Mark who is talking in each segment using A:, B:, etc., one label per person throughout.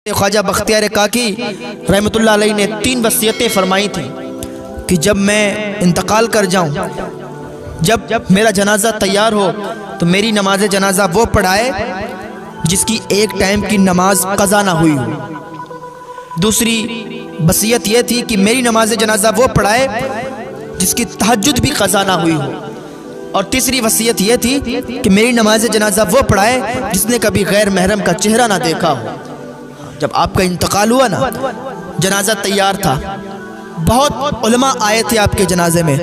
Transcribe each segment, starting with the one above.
A: ख्वाजा बख्तियार काकी रहमतुल्लाह अलैह ने 3 वसीयतें फरमाई थी कि जब मैं इंतकाल कर जाऊं, जब मेरा जनाजा तैयार हो तो मेरी नमाज जनाजा वो पढ़ाए जिसकी एक टाइम की नमाज कज़ा ना हुई हो। दूसरी वसीयत ये थी कि मेरी नमाज जनाजा वो पढ़ाए जिसकी तहज्जुद भी कज़ा ना हुई हो। और तीसरी वसीयत ये थी कि मेरी नमाज जनाजा वो पढ़ाए जिसने कभी गैर महरम का चेहरा ना देखा हो। जब आपका इंतकाल हुआ ना, जनाजा तैयार था, बहुत उलमा आए थे आपके जनाजे में,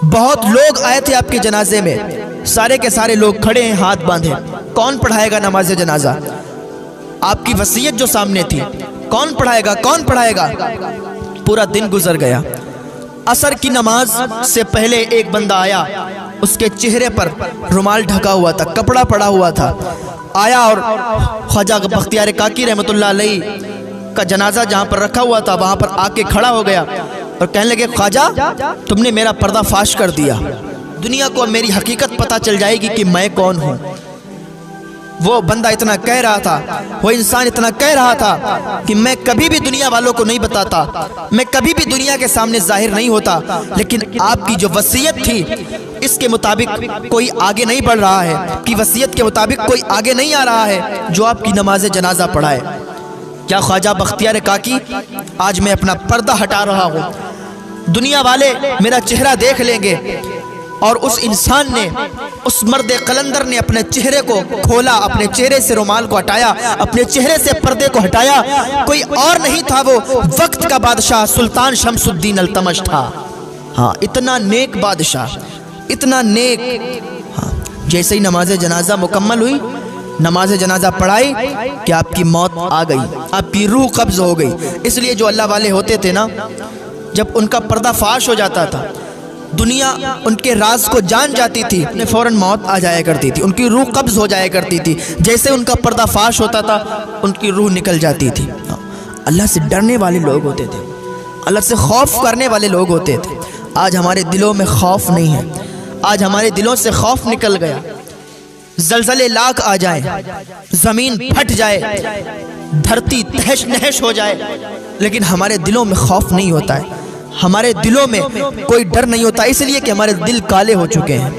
A: बहुत लोग आए थे आपके जनाजे में, सारे के सारे लोग खड़े हैं हाथ बांधे। कौन पढ़ाएगा नमाज जनाजा? आपकी वसीयत जो सामने थी, कौन पढ़ाएगा, कौन पढ़ाएगा? पूरा दिन गुजर गया। असर की नमाज से पहले एक बंदा आया, उसके चेहरे पर रुमाल ढका हुआ था, कपड़ा पड़ा हुआ था। आया और ख्वाजा बख्तियार काकी रहमतुल्लाह अलैह का जनाजा जहाँ पर रखा हुआ था वहाँ पर आके खड़ा हो गया और कहने लगे, ख्वाजा तुमने मेरा पर्दा फाश कर दिया, दुनिया को मेरी हकीकत पता चल जाएगी कि मैं कौन हूँ। वो बंदा इतना कह रहा था, वो इंसान इतना कह रहा था कि मैं कभी भी दुनिया वालों को नहीं बताता, मैं कभी भी दुनिया के सामने जाहिर नहीं होता, लेकिन आपकी जो वसीयत थी इसके मुताबिक कोई आगे नहीं बढ़ रहा है, कि वसीयत के मुताबिक कोई आगे नहीं आ रहा है जो आपकी नमाज जनाजा पढ़ाए। क्या ख्वाजा बख्तियार काकी, आज मैं अपना पर्दा हटा रहा हूँ, दुनिया वाले मेरा चेहरा देख लेंगे। और उस इंसान ने, उस मर्द कलंदर ने अपने चेहरे को खोला, अपने चेहरे से रुमाल को हटाया, अपने चेहरे से पर्दे को हटाया। कोई और नहीं था, वो वक्त का बादशाह सुल्तान शमसुद्दीन अल्तमश था। हाँ, इतना नेक बादशाह, इतना नेक। हाँ, जैसे ही नमाज जनाजा मुकम्मल हुई, नमाज जनाजा पढ़ाई कि आपकी मौत आ गई, आपकी रूह कब्ज हो गई। इसलिए जो अल्लाह वाले होते थे ना, जब उनका पर्दा फाश हो जाता था, दुनिया उनके राज को जान जाती थी, उन्हें फौरन मौत आ जाया करती थी, उनकी रूह कब्ज हो जाया करती थी। जैसे उनका पर्दा फाश होता था, उनकी रूह निकल जाती थी। अल्लाह से डरने वाले लोग होते थे, अल्लाह से खौफ करने वाले लोग होते थे। आज हमारे दिलों में खौफ नहीं है, आज हमारे दिलों से खौफ निकल गया। जलजले लाख आ जाए, जमीन फट जाए, धरती तहश नहश हो जाए, लेकिन हमारे दिलों में खौफ नहीं होता है, हमारे दिलों में कोई डर नहीं होता। इसलिए कि हमारे दिल काले हो चुके हैं,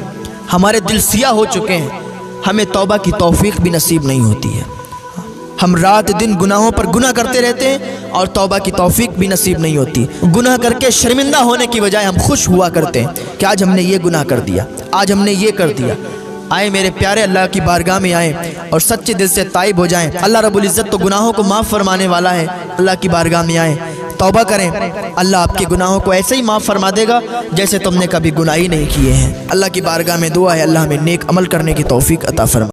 A: हमारे दिल सियाह हो चुके हैं, हमें तौबा की तौफीक भी नसीब नहीं होती है। हम रात दिन गुनाहों पर गुनाह करते रहते हैं और तौबा की तौफीक भी नसीब नहीं होती। गुनाह करके शर्मिंदा होने की बजाय हम खुश हुआ करते हैं कि आज हमने ये गुनाह कर दिया, आज हमने ये कर दिया। आए मेरे प्यारे, अल्लाह की बारगाह में आए और सच्चे दिल से ताइब हो जाएं। अल्लाह रब्बुल इज़्ज़त तो गुनाहों को माफ़ फरमाने वाला है। अल्लाह की बारगाह में आए, तौबा करें, अल्लाह आपके गुनाहों को ऐसे ही माफ़ फरमा देगा जैसे तुमने कभी गुनाह ही नहीं किए हैं। अल्लाह की बारगाह में दुआ है, अल्लाह हमें नेक अमल करने की तौफीक अता फरमा।